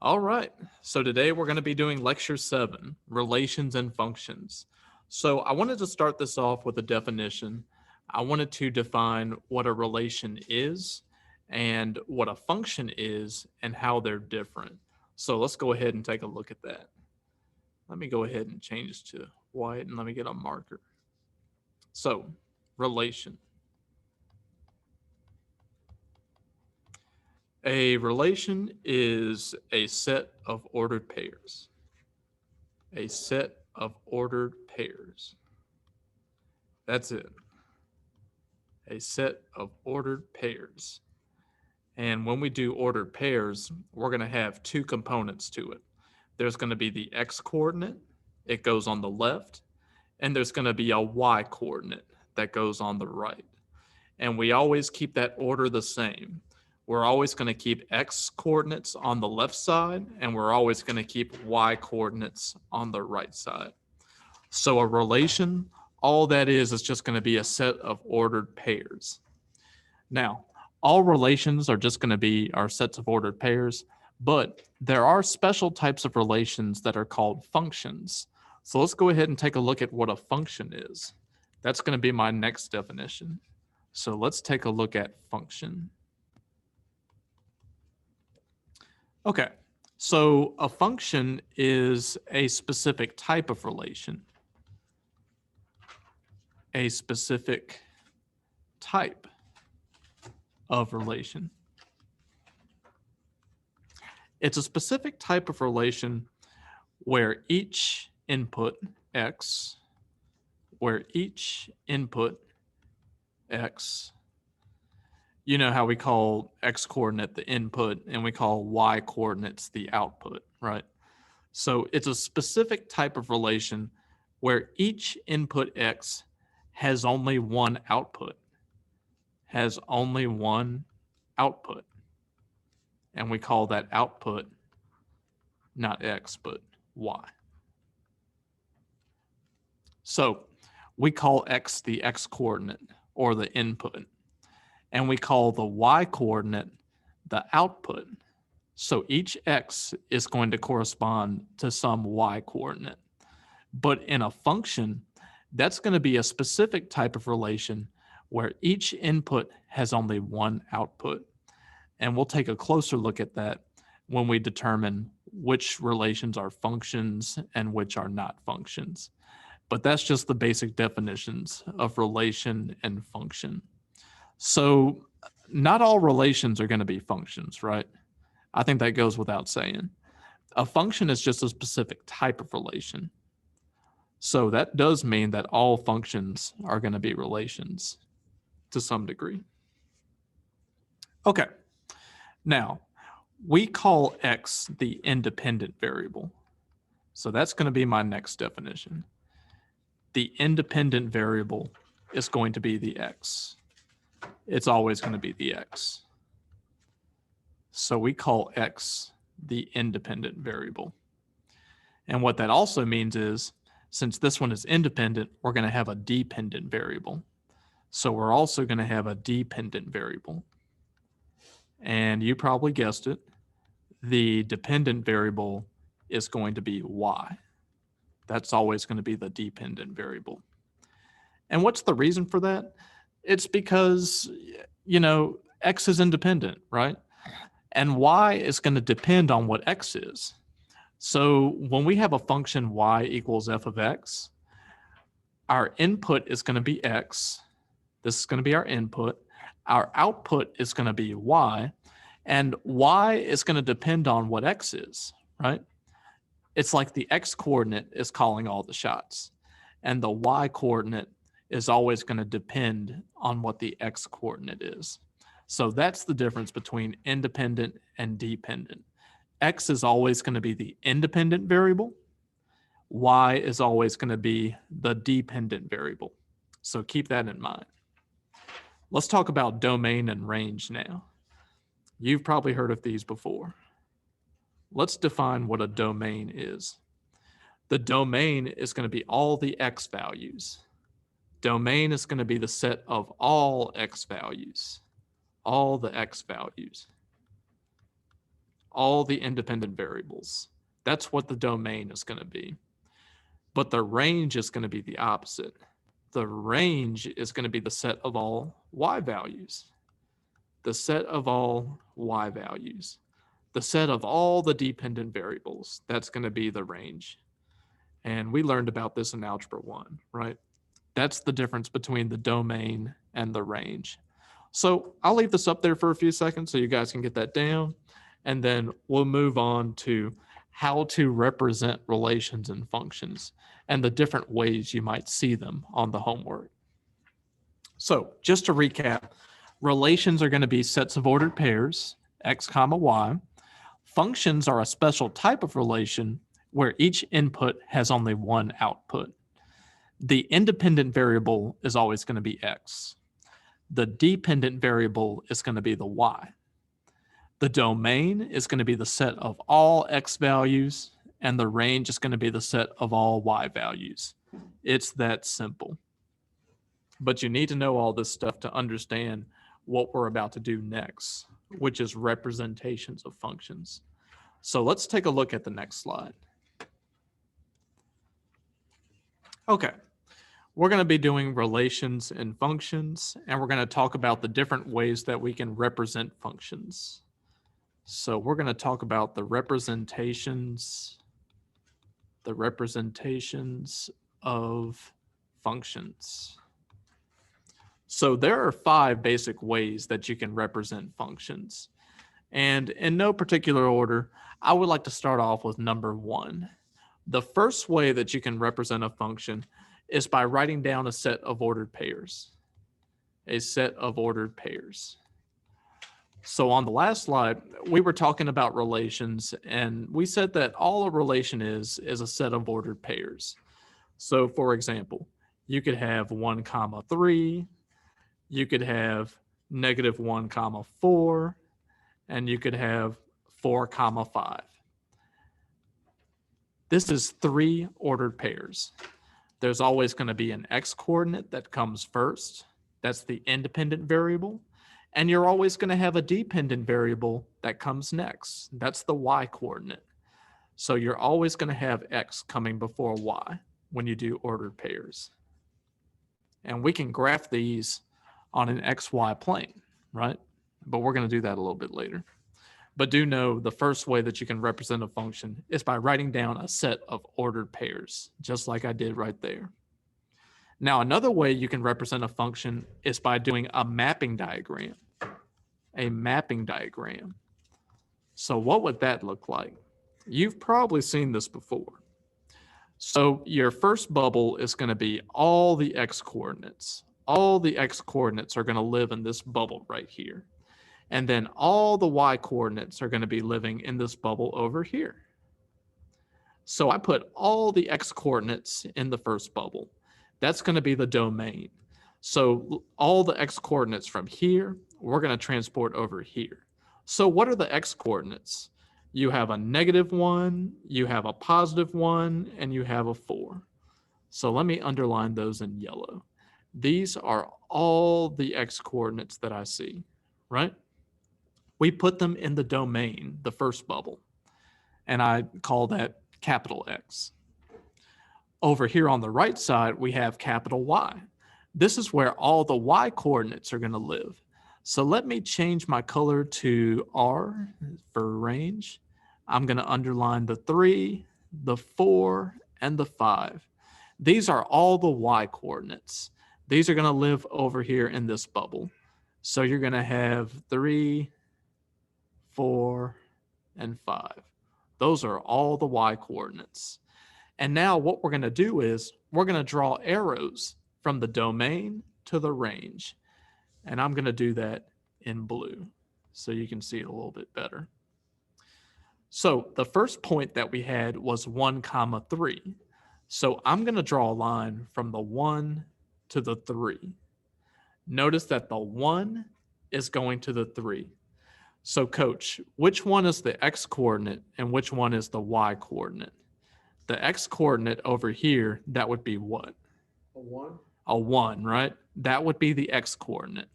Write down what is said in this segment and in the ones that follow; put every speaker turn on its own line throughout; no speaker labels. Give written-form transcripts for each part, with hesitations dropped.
All right, so today we're going to be doing lecture 7, relations and functions. So I wanted to start this off with a definition. I wanted to define what a relation is and what a function is and how they're different. So let's go ahead and take a look at that. Let me go ahead and change to white and let me get a marker. So, relation. A relation is a set of ordered pairs. A set of ordered pairs. That's it. A set of ordered pairs. And when we do ordered pairs, we're going to have two components to it. There's going to be the x coordinate, it goes on the left, and there's going to be a y coordinate that goes on the right. And we always keep that order the same. We're always going to keep x coordinates on the left side, and we're always going to keep y coordinates on the right side. So a relation, all that is just going to be a set of ordered pairs. Now, all relations are just going to be our sets of ordered pairs, but there are special types of relations that are called functions. So let's go ahead and take a look at what a function is. That's going to be my next definition. So let's take a look at function. Okay, so a function is a specific type of relation. A specific type of relation. It's a specific type of relation where each input x, you know how we call x coordinate the input and we call y coordinates the output, right? So it's a specific type of relation where each input x has only one output, and we call that output not x, but y. So we call x the x coordinate or the input, and we call the y coordinate the output. So each x is going to correspond to some y coordinate. But in a function, that's going to be a specific type of relation where each input has only one output. And we'll take a closer look at that when we determine which relations are functions and which are not functions. But that's just the basic definitions of relation and function. So not all relations are going to be functions, right? I think that goes without saying. A function is just a specific type of relation. So that does mean that all functions are going to be relations to some degree. Okay, now we call x the independent variable. So that's going to be my next definition. The independent variable is going to be the x. It's always going to be the x. So we call x the independent variable. And what that also means is, since this one is independent, we're going to have a dependent variable. So we're also going to have a dependent variable. And you probably guessed it, the dependent variable is going to be y. That's always going to be the dependent variable. And what's the reason for that? It's because, x is independent, right? And y is going to depend on what x is. So when we have a function y equals f of x, our input is going to be x. This is going to be our input. Our output is going to be y. And y is going to depend on what x is, right? It's like the x coordinate is calling all the shots. And the y coordinate is always going to depend on what the x coordinate is. So that's the difference between independent and dependent. X is always going to be the independent variable. Y is always going to be the dependent variable. So keep that in mind. Let's talk about domain and range now. You've probably heard of these before. Let's define what a domain is. The domain is going to be all the x values. Domain is going to be the set of all x values. All the x values. all the independent variables. That's what the domain is going to be. But the range is going to be the opposite. The range is going to be the set of all y values. The set of all y values. The set of all the dependent variables. That's going to be the range. And we learned about this in Algebra 1, right? That's the difference between the domain and the range. So I'll leave this up there for a few seconds so you guys can get that down. And then we'll move on to how to represent relations and functions and the different ways you might see them on the homework. So just to recap, relations are going to be sets of ordered pairs, x comma y. Functions are a special type of relation where each input has only one output. The independent variable is always going to be x. The dependent variable is going to be the y. The domain is going to be the set of all x values, and the range is going to be the set of all y values. It's that simple. But you need to know all this stuff to understand what we're about to do next, which is representations of functions. So let's take a look at the next slide. Okay. We're going to be doing relations and functions, and we're going to talk about the different ways that we can represent functions. So we're going to talk about the representations of functions. So there are 5 basic ways that you can represent functions. And in no particular order, I would like to start off with number 1. The first way that you can represent a function is by writing down a set of ordered pairs. A set of ordered pairs. So on the last slide, we were talking about relations, and we said that all a relation is a set of ordered pairs. So for example, you could have 1 comma 3, you could have -1 comma 4, and you could have 4 comma 5. This is 3 ordered pairs. There's always going to be an x coordinate that comes first. That's the independent variable. And you're always going to have a dependent variable that comes next. That's the y coordinate. So you're always going to have x coming before y when you do ordered pairs. And we can graph these on an xy plane, right? But we're going to do that a little bit later. But do know the first way that you can represent a function is by writing down a set of ordered pairs, just like I did right there. Now, another way you can represent a function is by doing a mapping diagram. A mapping diagram. So what would that look like? You've probably seen this before. So your first bubble is going to be all the x coordinates. All the x coordinates are going to live in this bubble right here. And then all the y coordinates are going to be living in this bubble over here. So I put all the x coordinates in the first bubble. That's going to be the domain. So all the x coordinates from here, we're going to transport over here. So what are the x coordinates? You have a -1, you have a +1, and you have a 4. So let me underline those in yellow. These are all the x coordinates that I see, right? We put them in the domain, the first bubble, and I call that capital X. Over here on the right side, we have capital Y. This is where all the y coordinates are going to live. So let me change my color to R for range. I'm going to underline the 3, the 4, and the 5. These are all the y coordinates. These are going to live over here in this bubble. So you're going to have 3, 4, and 5. Those are all the y coordinates. And now what we're going to do is we're going to draw arrows from the domain to the range. And I'm going to do that in blue so you can see it a little bit better. So the first point that we had was 1 comma 3. So I'm going to draw a line from the 1 to the 3. Notice that the 1 is going to the 3. So coach, which one is the x coordinate and which one is the y coordinate? The x coordinate over here, that would be what?
A 1?
A 1, right? That would be the x coordinate.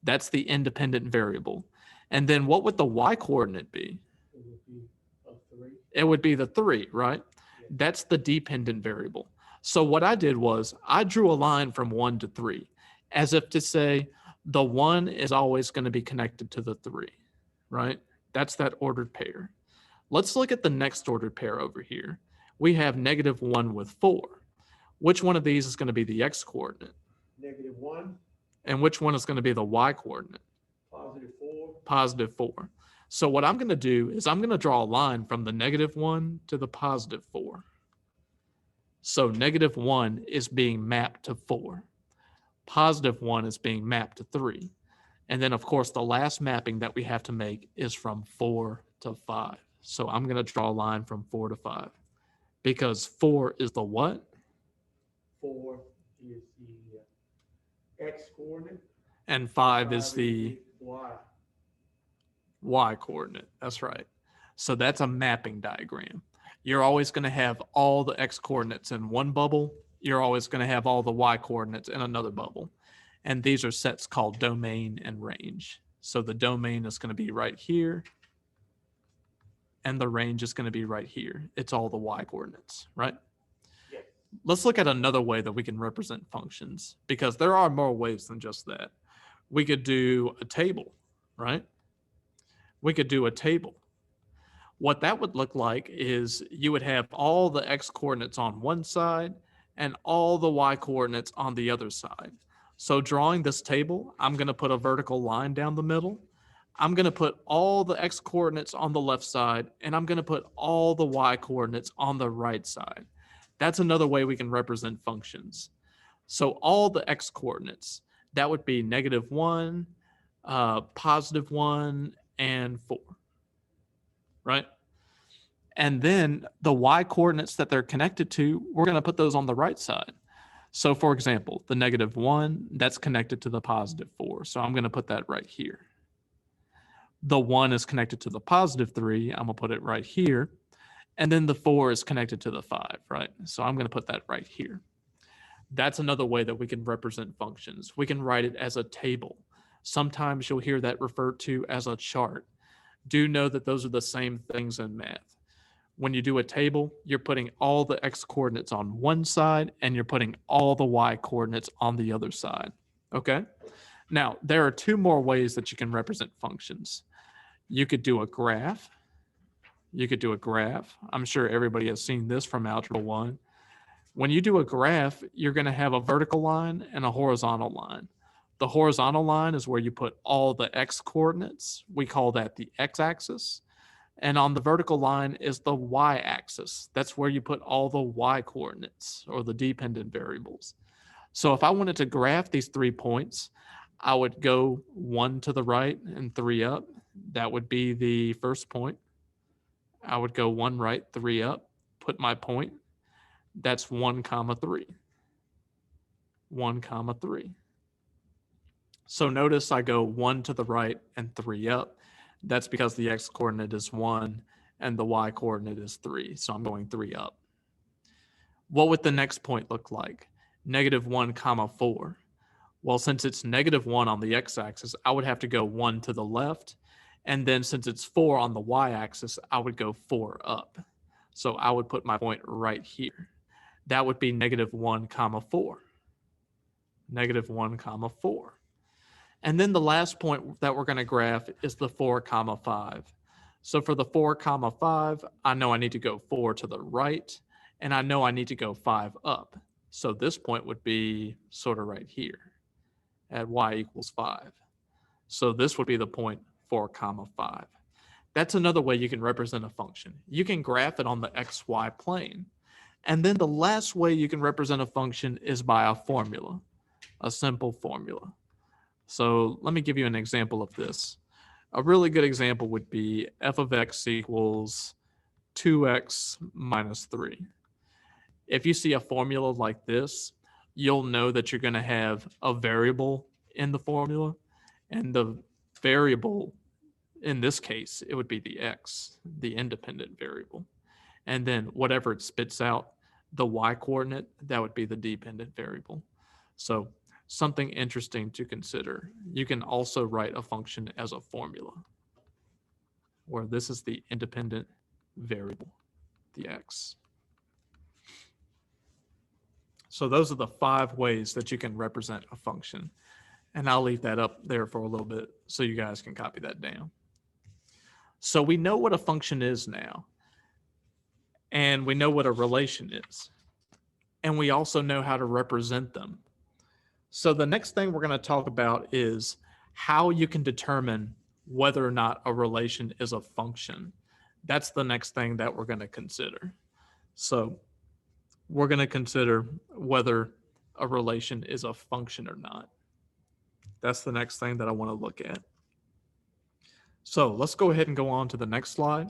That's the independent variable. And then what would the y coordinate be?
It would be a 3.
It would be the 3, right?
Yeah.
That's the dependent variable. So what I did was I drew a line from 1 to 3, as if to say the 1 is always going to be connected to the 3, right? That's that ordered pair. Let's look at the next ordered pair over here. We have -1 with 4. Which one of these is going to be the x-coordinate?
-1.
And which one is going to be the y-coordinate?
+4.
+4. So what I'm going to do is I'm going to draw a line from the -1 to the +4. So -1 is being mapped to 4. +1 is being mapped to 3. And then, of course, the last mapping that we have to make is from 4 to 5. So I'm going to draw a line from 4 to 5. Because 4 is the what?
4 is the x-coordinate.
And 5 is the
y.
y-coordinate. That's right. So that's a mapping diagram. You're always going to have all the x-coordinates in one bubble. You're always going to have all the y-coordinates in another bubble. And these are sets called domain and range. So the domain is going to be right here. And the range is going to be right here. It's all the y-coordinates, right?
Yes.
Let's look at another way that we can represent functions, because there are more ways than just that. We could do a table, right? We could do a table. What that would look like is you would have all the x-coordinates on one side and all the y-coordinates on the other side. So drawing this table, I'm going to put a vertical line down the middle. I'm going to put all the x-coordinates on the left side, and I'm going to put all the y-coordinates on the right side. That's another way we can represent functions. So all the x-coordinates, that would be -1, +1, and 4, right? And then the y-coordinates that they're connected to, we're going to put those on the right side. So for example, the -1, that's connected to the +4. So I'm going to put that right here. The 1 is connected to the +3. I'm going to put it right here. And then the 4 is connected to the 5, right? So I'm going to put that right here. That's another way that we can represent functions. We can write it as a table. Sometimes you'll hear that referred to as a chart. Do know that those are the same things in math. When you do a table, you're putting all the x-coordinates on one side and you're putting all the y-coordinates on the other side. Okay? Now, there are two more ways that you can represent functions. You could do a graph. I'm sure everybody has seen this from Algebra 1. When you do a graph, you're going to have a vertical line and a horizontal line. The horizontal line is where you put all the x-coordinates. We call that the x-axis. And on the vertical line is the y-axis. That's where you put all the y-coordinates or the dependent variables. So if I wanted to graph these 3 points, I would go 1 to the right and 3 up. That would be the first point. I would go 1 right, 3 up, put my point. That's 1, 3. 1, 3. So notice I go 1 to the right and 3 up. That's because the x-coordinate is 1 and the y-coordinate is 3. So I'm going 3 up. What would the next point look like? -1, 4. Well, since it's -1 on the x-axis, I would have to go 1 to the left. And then since it's 4 on the y-axis, I would go 4 up. So I would put my point right here. That would be -1, 4. -1, 4. And then the last point that we're going to graph is the 4, 5. So for the 4, 5, I know I need to go 4 to the right, and I know I need to go 5 up. So this point would be sort of right here at y = 5. So this would be the point 4, 5. That's another way you can represent a function. You can graph it on the xy plane. And then the last way you can represent a function is by a formula, a simple formula. So let me give you an example of this. A really good example would be f of x equals 2x minus 3. If you see a formula like this, you'll know that you're going to have a variable in the formula, and the variable, in this case, it would be the x, the independent variable. And then whatever it spits out, the y-coordinate, that would be the dependent variable. So something interesting to consider. You can also write a function as a formula. where this is the independent variable, the x. So those are the 5 ways that you can represent a function. And I'll leave that up there for a little bit so you guys can copy that down. So we know what a function is now, and we know what a relation is, and we also know how to represent them. So the next thing we're going to talk about is how you can determine whether or not a relation is a function. That's the next thing that we're going to consider. So we're going to consider whether a relation is a function or not. That's the next thing that I want to look at. So let's go ahead and go on to the next slide.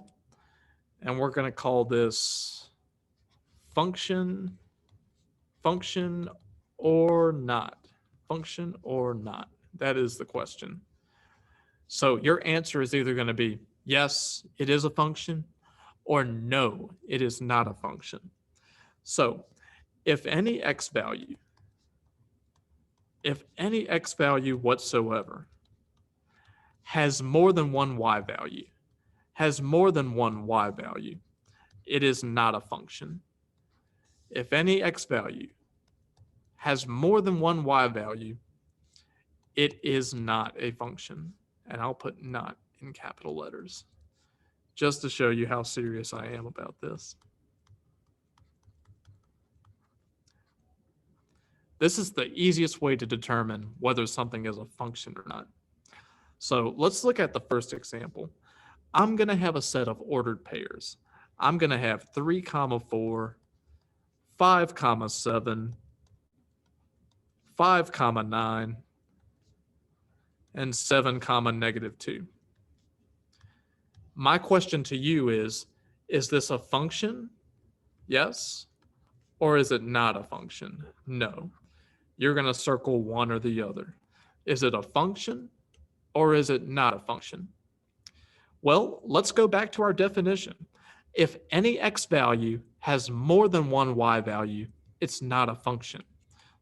And we're going to call this function or not. Function or not. That is the question. So your answer is either going to be yes, it is a function, or no, it is not a function. So if any x value whatsoever has more than one y value, it is not a function. If any x value has more than one y value, it is not a function. And I'll put not in capital letters just to show you how serious I am about this. This is the easiest way to determine whether something is a function or not. So let's look at the first example. I'm going to have a set of ordered pairs. I'm going to have 3, 4, 5, 7, 5, 9, and 7, -2. My question to you is this a function? Yes. Or is it not a function? No. You're going to circle one or the other. Is it a function or is it not a function? Well, let's go back to our definition. If any x value has more than one y value, it's not a function.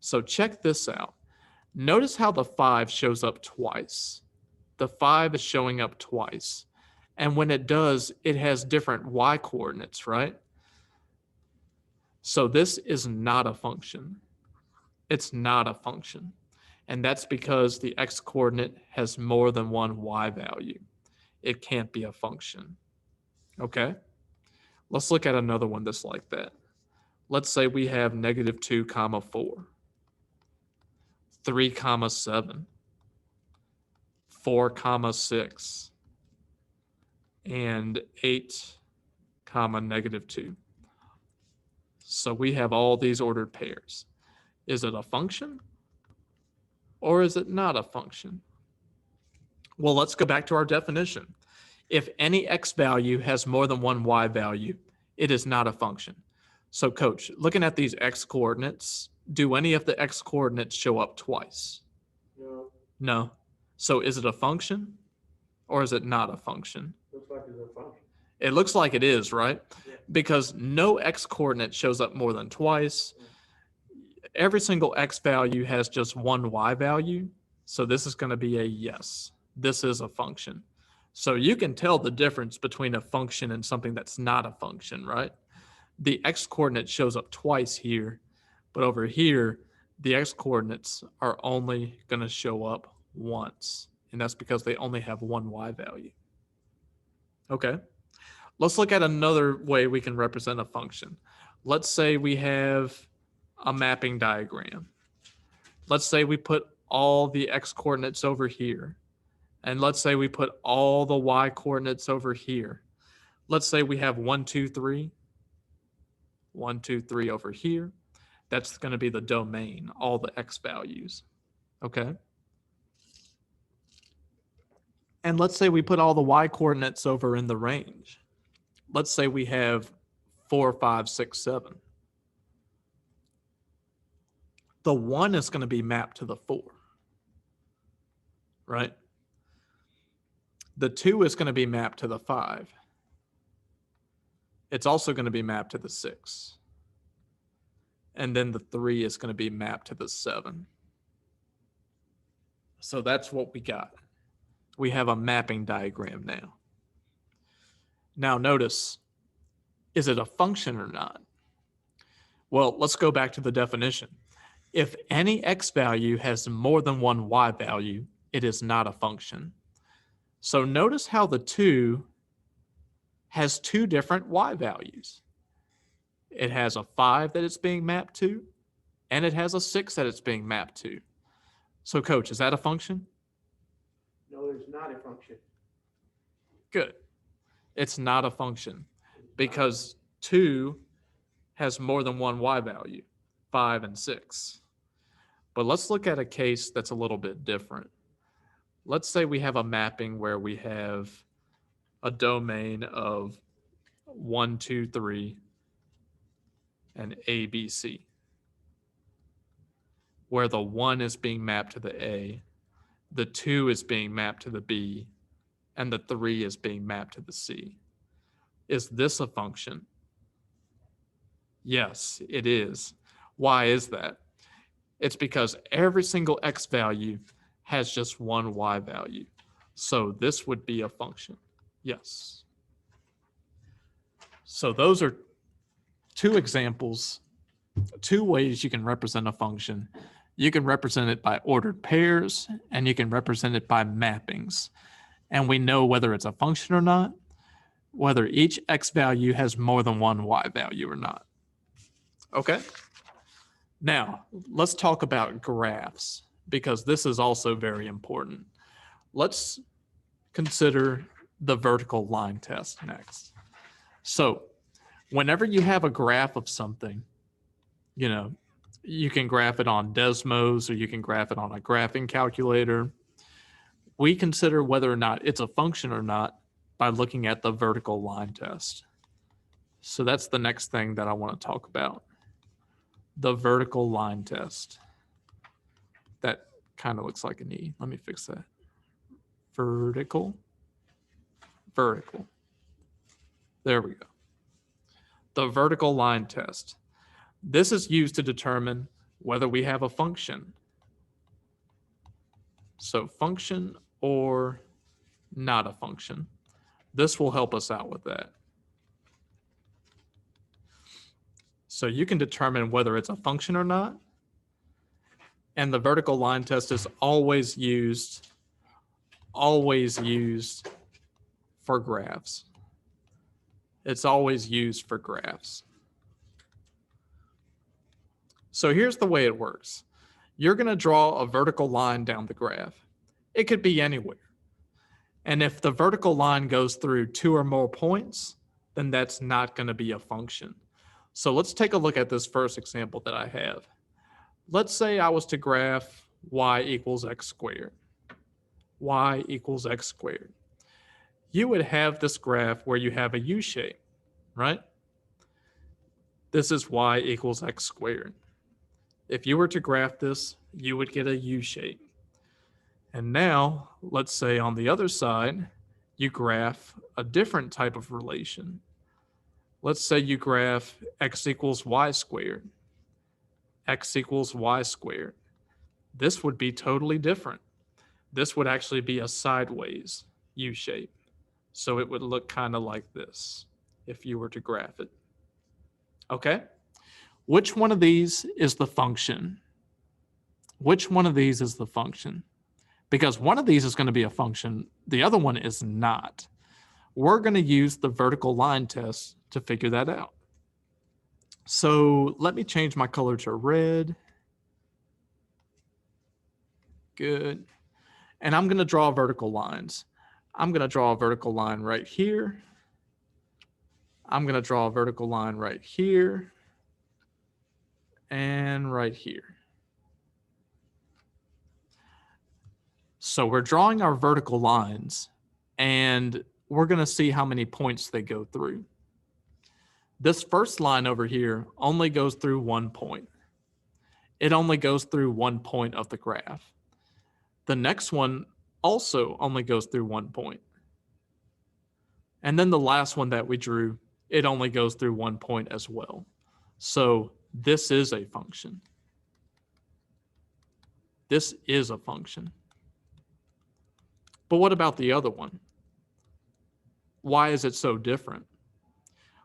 So check this out. Notice how the 5 shows up twice. The 5 is showing up twice. And when it does, it has different y coordinates, right? So this is not a function. It's not a function. And that's because the x coordinate has more than one y value. It can't be a function. Okay? Let's look at another one that's like that. Let's say we have -2, 4, 3, 7, 4, 6, and 8, -2. So we have all these ordered pairs. Is it a function or is it not a function? Well, let's go back to our definition. If any x value has more than one y value, it is not a function. So coach, looking at these x coordinates, do any of the x coordinates show up twice?
No,
No. So is it a function or is it not a function?
looks like it's a function.
It looks like it is, right?
Yeah.
Because no x coordinate shows up more than twice. Every single x value has just one y value. So this is going to be a yes. This is a function. So you can tell the difference between a function and something that's not a function, right? The x coordinate shows up twice here, but over here, the x coordinates are only going to show up once. And that's because they only have one y value. Okay. Let's look at another way we can represent a function. Let's say we have a mapping diagram. Let's say we put all the x coordinates over here. And let's say we put all the y coordinates over here. Let's say we have 1, 2, 3. 1, 2, 3 over here. That's going to be the domain, all the x values. Okay. And let's say we put all the y coordinates over in the range. Let's say we have 4, 5, 6, 7. The 1 is going to be mapped to the 4, right? The 2 is going to be mapped to the 5. It's also going to be mapped to the 6. And then the 3 is going to be mapped to the 7. So that's what we got. We have a mapping diagram now. Now notice, is it a function or not? Well, let's go back to the definition. If any x value has more than one y value, it is not a function. So notice how the 2 has two different y values. It has a 5 that it's being mapped to, and it has a 6 that it's being mapped to. So, Coach, is that a function?
No, it's not a function.
Good. It's not a function because 2 has more than one y value, 5 and 6. But let's look at a case that's a little bit different. Let's say we have a mapping where we have a domain of 1, 2, 3, and A, B, C, where the 1 is being mapped to the A, the 2 is being mapped to the B, and the 3 is being mapped to the C. Is this a function? Yes, it is. Why is that? It's because every single x value has just one y value. So this would be a function. Yes. So those are two examples, two ways you can represent a function. You can represent it by ordered pairs, and you can represent it by mappings. And we know whether it's a function or not, whether each x value has more than one y value or not. Okay? Now, let's talk about graphs, because this is also very important. Let's consider the vertical line test next. So, whenever you have a graph of something, you can graph it on Desmos or you can graph it on a graphing calculator. We consider whether or not it's a function or not by looking at the vertical line test. So that's the next thing that I want to talk about. The vertical line test. That kind of looks like an E. Let me fix that. Vertical. There we go. The vertical line test. This is used to determine whether we have a function. So function or not a function. This will help us out with that. So you can determine whether it's a function or not. And the vertical line test is always used for graphs. It's always used for graphs. So here's the way it works. You're going to draw a vertical line down the graph. It could be anywhere. And if the vertical line goes through 2 or more points, then that's not going to be a function. So let's take a look at this first example that I have. Let's say I was to graph y equals x squared. Y equals x squared. You would have this graph where you have a U shape, right? This is y equals x squared. If you were to graph this, you would get a U shape. And now, let's say on the other side, you graph a different type of relation. Let's say you graph x equals y squared. X equals y squared. This would be totally different. This would actually be a sideways U shape. So it would look kind of like this if you were to graph it. Okay? Which one of these is the function? Which one of these is the function? Because one of these is going to be a function, the other one is not. We're going to use the vertical line test to figure that out. So let me change my color to red. Good. And I'm going to draw vertical lines. I'm going to draw a vertical line right here. I'm going to draw a vertical line right here. And right here. So we're drawing our vertical lines, and we're going to see how many points they go through. This first line over here only goes through 1 point. It only goes through 1 point of the graph. The next one also only goes through 1 point. And then the last one that we drew, it only goes through 1 point as well. So this is a function. This is a function. But what about the other one? Why is it so different?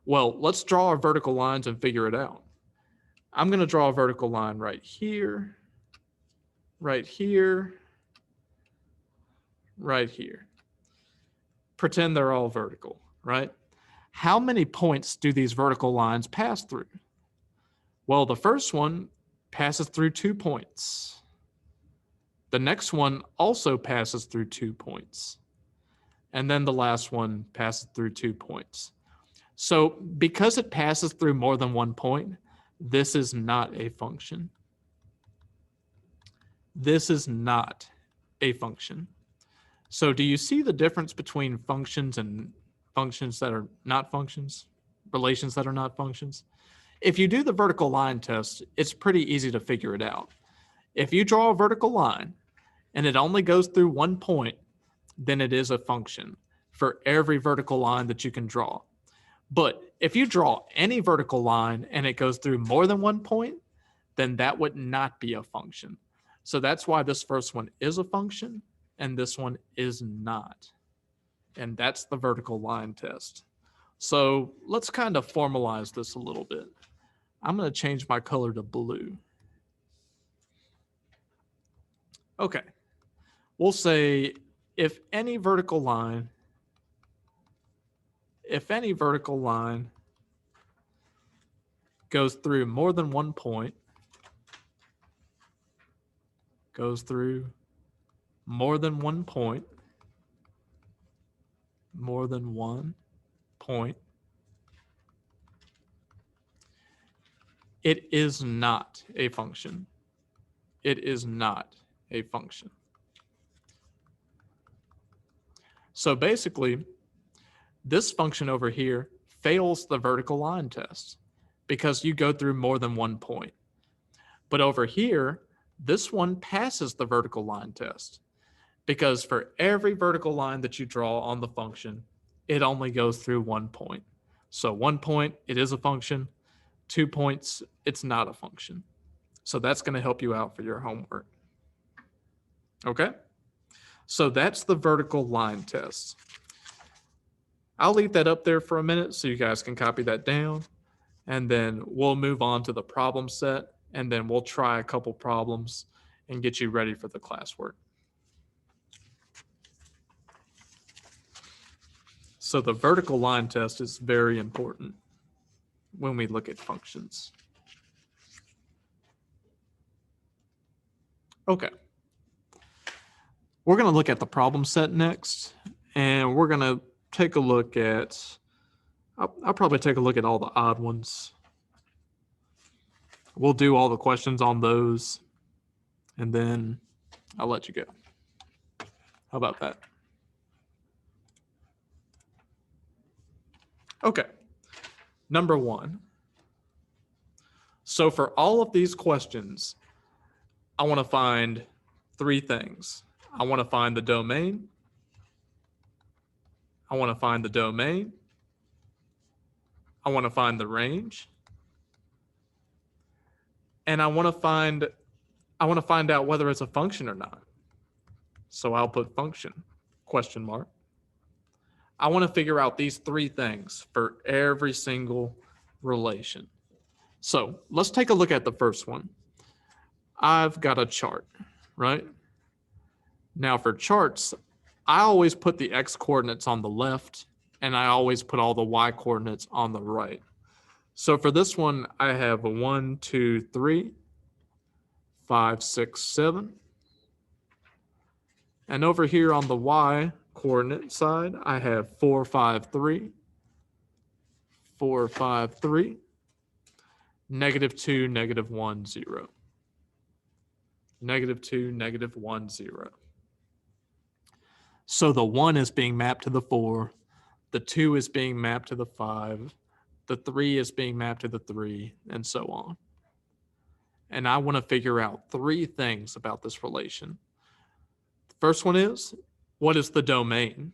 Well, let's draw our vertical lines and figure it out. I'm going to draw a vertical line right here, right here, right here. Pretend they're all vertical, right? How many points do these vertical lines pass through? Well, the first one passes through 2 points. The next one also passes through 2 points. And then the last one passes through 2 points. So because it passes through more than 1 point, this is not a function. This is not a function. So do you see the difference between functions and functions that are not functions? Relations that are not functions? If you do the vertical line test, it's pretty easy to figure it out. If you draw a vertical line and it only goes through 1 point, then it is a function for every vertical line that you can draw. But if you draw any vertical line and it goes through more than 1 point, then that would not be a function. So that's why this first one is a function and this one is not. And that's the vertical line test. So let's kind of formalize this a little bit. I'm going to change my color to blue. Okay. We'll say if any vertical line goes through more than 1 point, it is not a function. It is not a function. So basically, this function over here fails the vertical line test because you go through more than 1 point. But over here, this one passes the vertical line test because for every vertical line that you draw on the function, it only goes through 1 point. So 1 point, it is a function. 2 points, it's not a function. So that's going to help you out for your homework. Okay? So that's the vertical line test. I'll leave that up there for a minute so you guys can copy that down. And then we'll move on to the problem set. And then we'll try a couple problems and get you ready for the classwork. So the vertical line test is very important when we look at functions. Okay. We're going to look at the problem set next, and we're going to take a look at, I'll probably take a look at all the odd ones. We'll do all the questions on those, and then I'll let you go. How about that? Okay. Number 1. So for all of these questions, I want to find 3 things. I want to find the domain. I want to find the domain. I want to find the range. And I want to find out whether it's a function or not. So I'll put function, question mark. I want to figure out these 3 things for every single relation. So let's take a look at the first one. I've got a chart, right? Now for charts, I always put the x coordinates on the left and I always put all the y coordinates on the right. So for this one, I have 1, 2, 3, 5, 6, 7. And over here on the y coordinate side, I have 4, 5, 3, 4, 5, 3, -2, -1, 0. -2, -1, 0. So the 1 is being mapped to the 4, the 2 is being mapped to the 5, the 3 is being mapped to the 3, and so on. And I want to figure out 3 things about this relation. The first one is, what is the domain?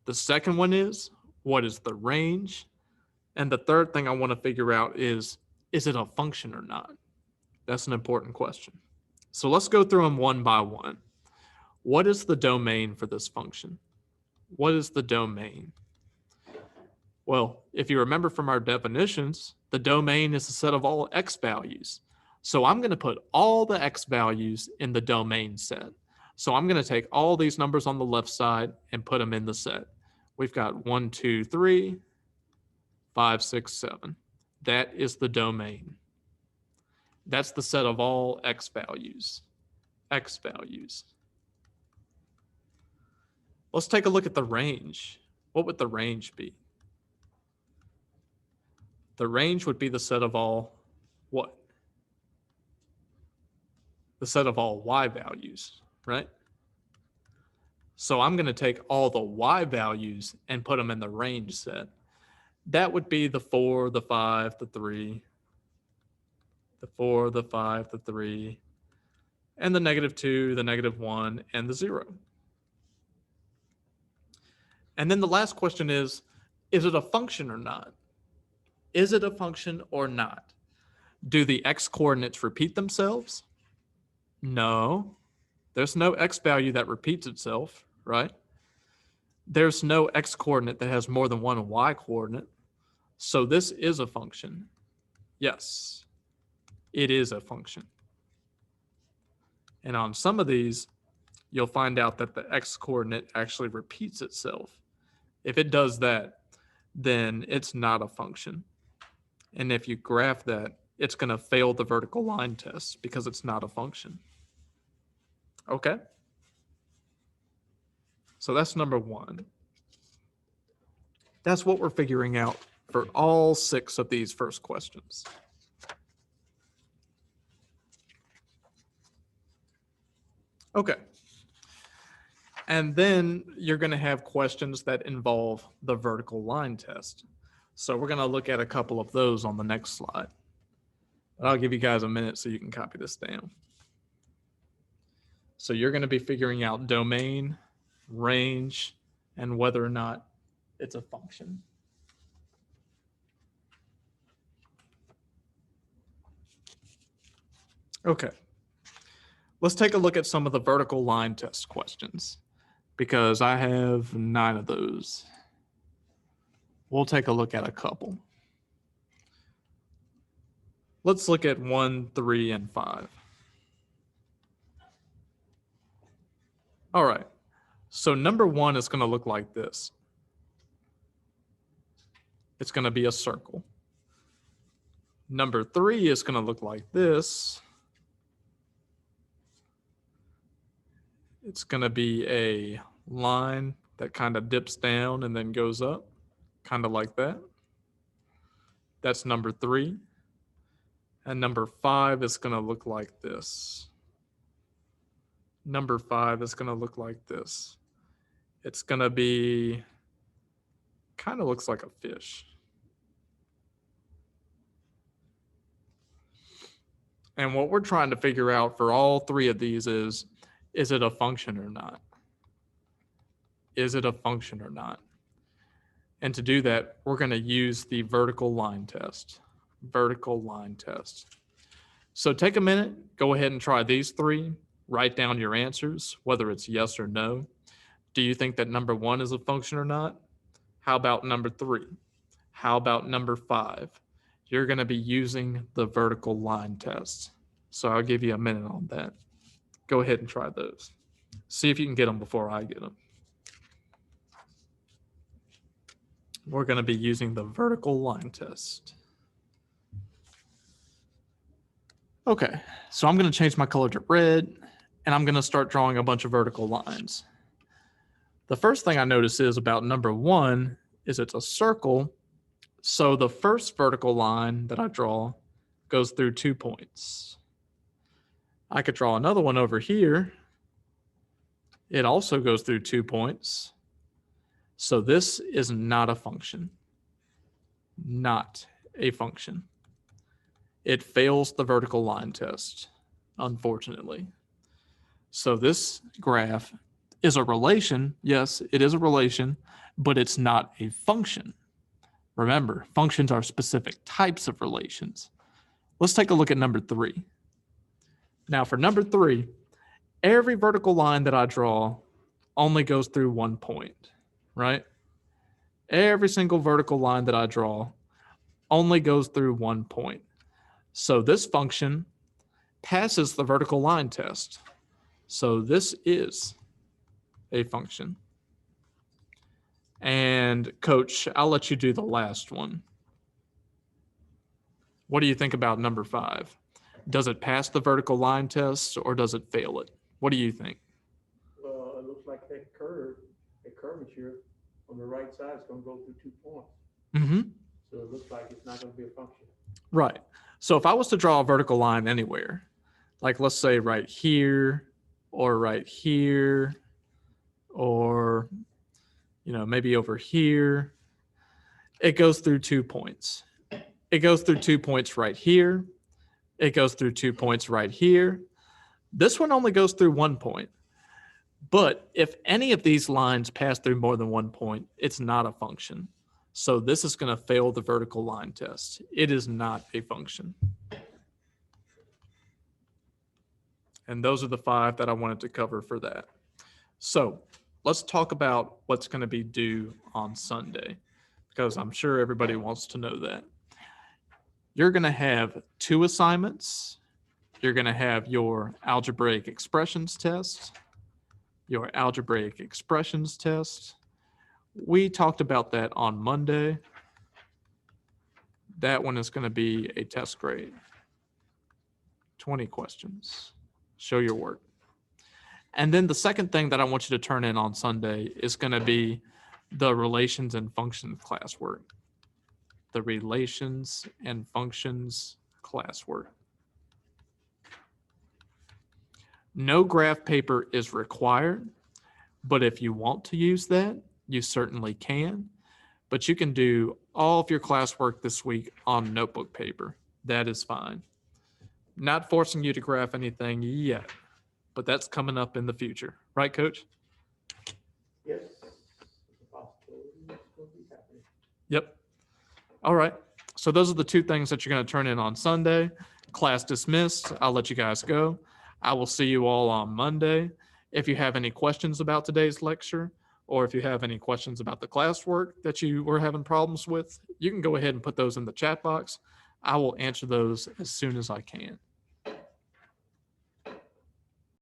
The second one is, what is the range? And the third thing I want to figure out is it a function or not? That's an important question. So let's go through them one by one. What is the domain for this function? What is the domain? Well, if you remember from our definitions, the domain is a set of all x values. So I'm going to put all the x values in the domain set. So I'm going to take all these numbers on the left side and put them in the set. We've got 1, 2, 3, 5, 6, 7. That is the domain. That's the set of all x values. X values. Let's take a look at the range. What would the range be? The range would be the set of all what? The set of all y values, right? So I'm going to take all the y values and put them in the range set. That would be the 4, the 5, the 3, the 4, the 5, the 3, and the -2, the -1, and the 0. And then the last question is it a function or not? Is it a function or not? Do the x coordinates repeat themselves? No. There's no x value that repeats itself, right? There's no x coordinate that has more than one y coordinate. So this is a function. Yes, it is a function. And on some of these, you'll find out that the x coordinate actually repeats itself. If it does that, then it's not a function. And if you graph that, it's going to fail the vertical line test because it's not a function. Okay? So that's number 1. That's what we're figuring out for all 6 of these first questions. Okay. And then you're going to have questions that involve the vertical line test. So we're going to look at a couple of those on the next slide. But I'll give you guys a minute so you can copy this down. So you're going to be figuring out domain, range, and whether or not it's a function. Okay. Let's take a look at some of the vertical line test questions because I have 9 of those. We'll take a look at a couple. Let's look at 1, 3, and 5. All right. So number 1 is going to look like this. It's going to be a circle. Number 3 is going to look like this. It's going to be a line that kind of dips down and then goes up, kind of like that. That's number 3. And number 5 is going to look like this. Number 5 is going to look like this. It's going to be, kind of looks like a fish. And what we're trying to figure out for all 3 of these is it a function or not? Is it a function or not? And to do that, we're going to use the vertical line test. Vertical line test. So take a minute, go ahead and try these 3. Write down your answers, whether it's yes or no. Do you think that number 1 is a function or not? How about number 3? How about number 5? You're going to be using the vertical line test. So I'll give you a minute on that. Go ahead and try those. See if you can get them before I get them. We're going to be using the vertical line test. Okay, so I'm going to change my color to red, and I'm going to start drawing a bunch of vertical lines. The first thing I notice is about number 1 is it's a circle. So the first vertical line that I draw goes through 2 points. I could draw another one over here. It also goes through 2 points. So this is not a function. Not a function. It fails the vertical line test, unfortunately. So this graph is a relation. Yes, it is a relation, but it's not a function. Remember, functions are specific types of relations. Let's take a look at number 3. Now for number 3, every vertical line that I draw only goes through 1 point, right? Every single vertical line that I draw only goes through one point. So this function passes the vertical line test. So this is a function. And coach, I'll let you do the last one. What do you think about number 5? Does it pass the vertical line test or does it fail it? What do you think?
Well, it looks like that curvature on the right side is gonna go through 2 points.
Mm-hmm.
So it looks like it's not gonna be a function.
Right. So if I was to draw a vertical line anywhere, like let's say right here or right here or maybe over here, it goes through 2 points. It goes through 2 points right here. It goes through 2 points right here. This one only goes through 1 point. But if any of these lines pass through more than 1 point, it's not a function. So this is going to fail the vertical line test. It is not a function. And those are the 5 that I wanted to cover for that. So let's talk about what's going to be due on Sunday, because I'm sure everybody wants to know that. You're going to have 2 assignments. You're going to have your algebraic expressions test. Your algebraic expressions test. We talked about that on Monday. That one is going to be a test grade. 20 questions. Show your work. And then the second thing that I want you to turn in on Sunday is going to be the relations and functions classwork. The relations and functions classwork. No graph paper is required, but if you want to use that, you certainly can. But you can do all of your classwork this week on notebook paper. That is fine. Not forcing you to graph anything yet, but that's coming up in the future. Right, Coach?
Yes. It's a possibility it's gonna be happening.
Yep. All right. So those are the 2 things that you're going to turn in on Sunday. Class dismissed. I'll let you guys go. I will see you all on Monday. If you have any questions about today's lecture, or if you have any questions about the classwork that you were having problems with, you can go ahead and put those in the chat box. I will answer those as soon as I can.